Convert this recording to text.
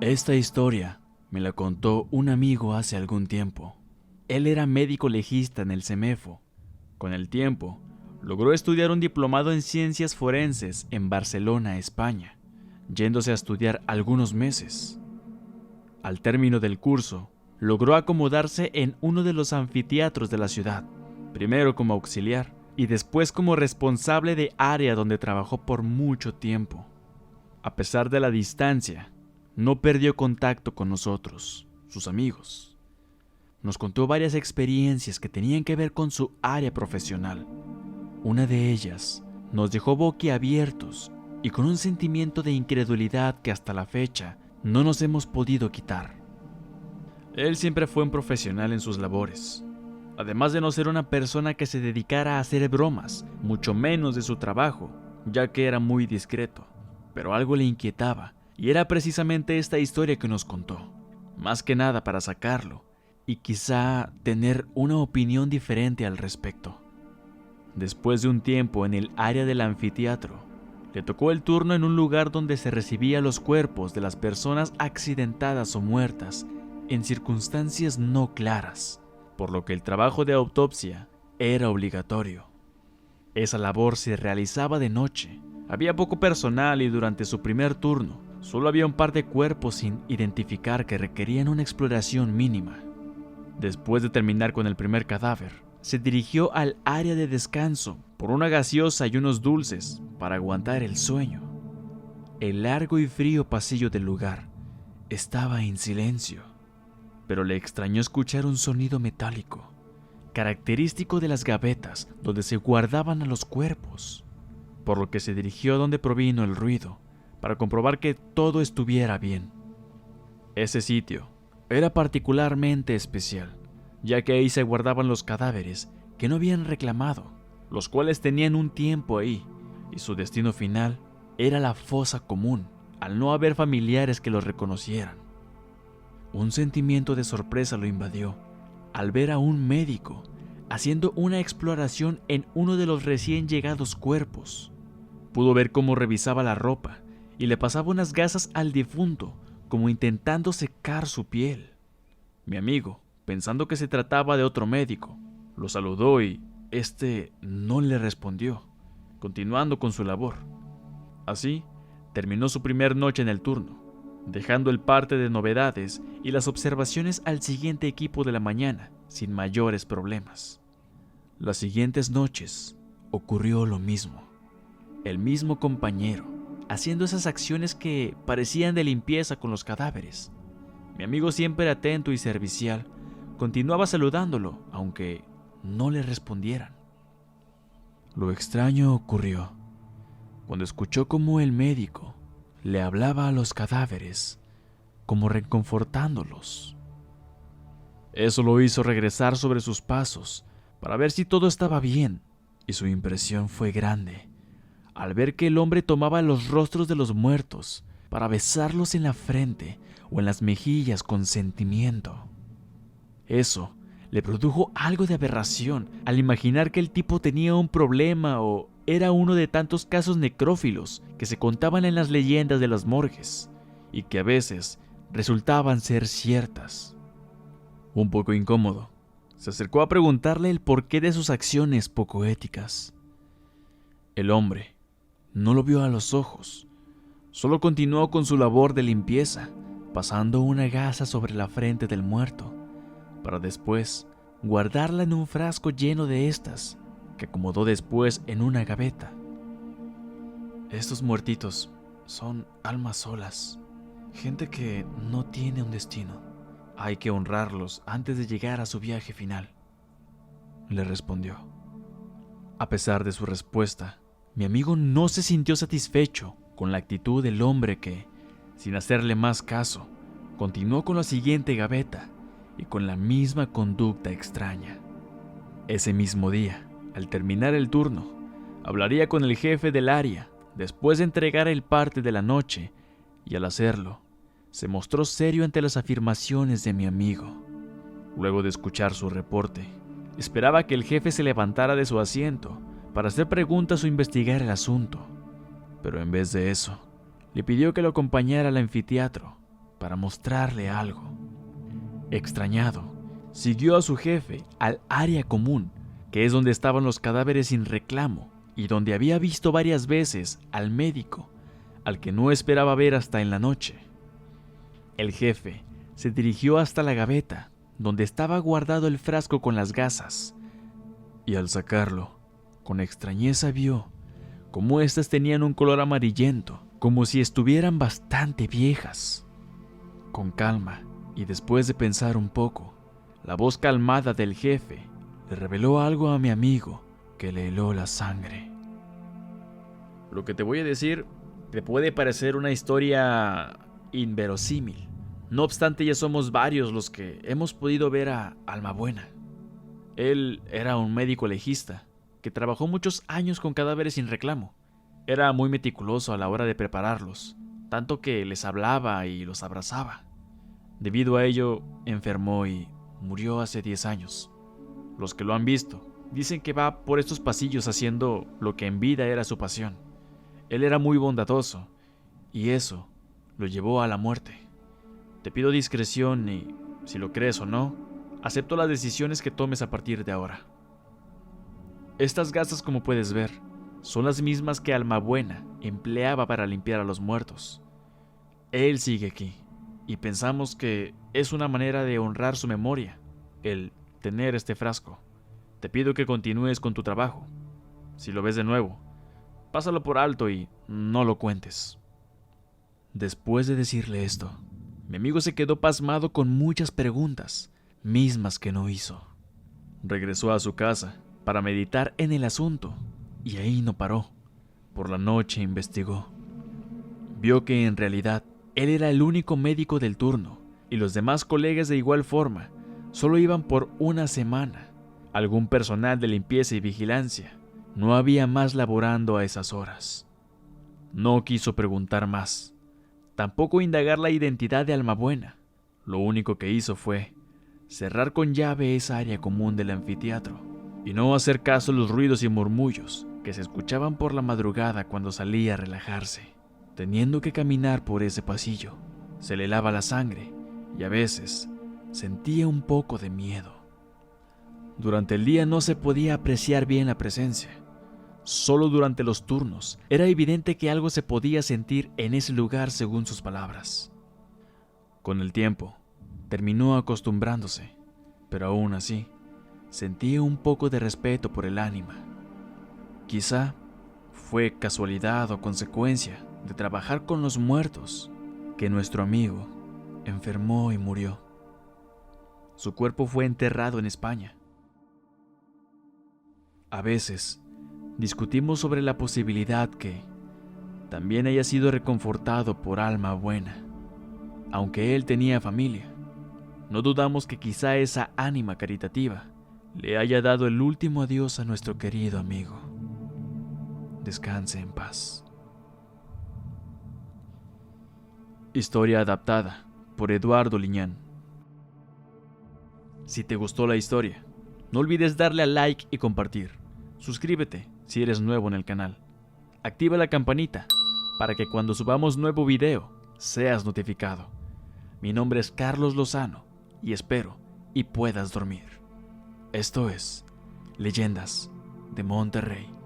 Esta historia me la contó un amigo hace algún tiempo. Él era médico legista en el CEMEFO. Con el tiempo, logró estudiar un diplomado en ciencias forenses en Barcelona, España, yéndose a estudiar algunos meses. Al término del curso, logró acomodarse en uno de los anfiteatros de la ciudad, primero como auxiliar y después como responsable de área donde trabajó por mucho tiempo. A pesar de la distancia, no perdió contacto con nosotros, sus amigos. Nos contó varias experiencias que tenían que ver con su área profesional. Una de ellas nos dejó boquiabiertos y con un sentimiento de incredulidad que hasta la fecha no nos hemos podido quitar. Él siempre fue un profesional en sus labores, además de no ser una persona que se dedicara a hacer bromas, mucho menos de su trabajo, ya que era muy discreto. Pero algo le inquietaba, y era precisamente esta historia que nos contó, más que nada para sacarlo, y quizá tener una opinión diferente al respecto. Después de un tiempo en el área del anfiteatro, le tocó el turno en un lugar donde se recibía los cuerpos de las personas accidentadas o muertas en circunstancias no claras, por lo que el trabajo de autopsia era obligatorio. Esa labor se realizaba de noche. Había poco personal y durante su primer turno solo había un par de cuerpos sin identificar que requerían una exploración mínima. Después de terminar con el primer cadáver, se dirigió al área de descanso por una gaseosa y unos dulces para aguantar el sueño. El largo y frío pasillo del lugar estaba en silencio, pero le extrañó escuchar un sonido metálico, característico de las gavetas donde se guardaban a los cuerpos, por lo que se dirigió a donde provino el ruido para comprobar que todo estuviera bien. Ese sitio era particularmente especial, ya que ahí se guardaban los cadáveres que no habían reclamado, los cuales tenían un tiempo ahí, y su destino final era la fosa común, al no haber familiares que los reconocieran. Un sentimiento de sorpresa lo invadió al ver a un médico haciendo una exploración en uno de los recién llegados cuerpos. Pudo ver cómo revisaba la ropa y le pasaba unas gasas al difunto, como intentando secar su piel. Mi amigo, pensando que se trataba de otro médico, lo saludó y este no le respondió, continuando con su labor. Así, terminó su primer noche en el turno, dejando el parte de novedades y las observaciones al siguiente equipo de la mañana, sin mayores problemas. Las siguientes noches ocurrió lo mismo. El mismo compañero, haciendo esas acciones que parecían de limpieza con los cadáveres. Mi amigo, siempre atento y servicial, continuaba saludándolo, aunque no le respondieran. Lo extraño ocurrió cuando escuchó cómo el médico le hablaba a los cadáveres, como reconfortándolos. Eso lo hizo regresar sobre sus pasos para ver si todo estaba bien, y su impresión fue grande al ver que el hombre tomaba los rostros de los muertos para besarlos en la frente o en las mejillas con sentimiento. Eso le produjo algo de aberración al imaginar que el tipo tenía un problema o era uno de tantos casos necrófilos que se contaban en las leyendas de las morgues y que a veces resultaban ser ciertas. Un poco incómodo, se acercó a preguntarle el porqué de sus acciones poco éticas. El hombre no lo vio a los ojos, solo continuó con su labor de limpieza, pasando una gasa sobre la frente del muerto, para después guardarla en un frasco lleno de estas, que acomodó después en una gaveta. Estos muertitos son almas solas, gente que no tiene un destino. Hay que honrarlos antes de llegar a su viaje final, le respondió. A pesar de su respuesta, mi amigo no se sintió satisfecho con la actitud del hombre que, sin hacerle más caso, continuó con la siguiente gaveta y con la misma conducta extraña. Ese mismo día, al terminar el turno, hablaría con el jefe del área después de entregar el parte de la noche, y al hacerlo, se mostró serio ante las afirmaciones de mi amigo. Luego de escuchar su reporte, esperaba que el jefe se levantara de su asiento para hacer preguntas o investigar el asunto, pero en vez de eso, le pidió que lo acompañara al anfiteatro para mostrarle algo. Extrañado, siguió a su jefe al área común, que es donde estaban los cadáveres sin reclamo y donde había visto varias veces al médico, al que no esperaba ver hasta en la noche. El jefe se dirigió hasta la gaveta, donde estaba guardado el frasco con las gasas, y al sacarlo, con extrañeza vio cómo éstas tenían un color amarillento, como si estuvieran bastante viejas. Con calma, y después de pensar un poco, la voz calmada del jefe le reveló algo a mi amigo que le heló la sangre. Lo que te voy a decir te puede parecer una historia inverosímil. No obstante, ya somos varios los que hemos podido ver a Almabuena. Él era un médico legista que trabajó muchos años con cadáveres sin reclamo. Era muy meticuloso a la hora de prepararlos, tanto que les hablaba y los abrazaba. Debido a ello, enfermó y murió hace 10 años. Los que lo han visto dicen que va por estos pasillos haciendo lo que en vida era su pasión. Él era muy bondadoso y eso lo llevó a la muerte. Te pido discreción y, si lo crees o no, acepto las decisiones que tomes a partir de ahora. Estas gasas, como puedes ver, son las mismas que Almabuena empleaba para limpiar a los muertos. Él sigue aquí y pensamos que es una manera de honrar su memoria, el tener este frasco. Te pido que continúes con tu trabajo. Si lo ves de nuevo, pásalo por alto y no lo cuentes. Después de decirle esto, mi amigo se quedó pasmado con muchas preguntas, mismas que no hizo. Regresó a su casa para meditar en el asunto, y ahí no paró. Por la noche investigó. Vio que en realidad él era el único médico del turno, y los demás colegas de igual forma solo iban por una semana. Algún personal de limpieza y vigilancia no había más laborando a esas horas. No quiso preguntar más. Tampoco indagar la identidad de Almabuena. Lo único que hizo fue cerrar con llave esa área común del anfiteatro y no hacer caso a los ruidos y murmullos que se escuchaban por la madrugada cuando salía a relajarse. Teniendo que caminar por ese pasillo, se le helaba la sangre y a veces sentía un poco de miedo. Durante el día no se podía apreciar bien la presencia. Solo durante los turnos era evidente que algo se podía sentir en ese lugar según sus palabras. Con el tiempo, terminó acostumbrándose, pero aún así, sentía un poco de respeto por el ánima. Quizá fue casualidad o consecuencia de trabajar con los muertos que nuestro amigo enfermó y murió. Su cuerpo fue enterrado en España. A veces, discutimos sobre la posibilidad que también haya sido reconfortado por Almabuena. Aunque él tenía familia, no dudamos que quizá esa ánima caritativa le haya dado el último adiós a nuestro querido amigo. Descanse en paz. Historia adaptada por Eduardo Liñán. Si te gustó la historia, no olvides darle a like y compartir. Suscríbete si eres nuevo en el canal. Activa la campanita para que cuando subamos nuevo video seas notificado. Mi nombre es Carlos Lozano y espero y puedas dormir. Esto es Leyendas de Monterrey.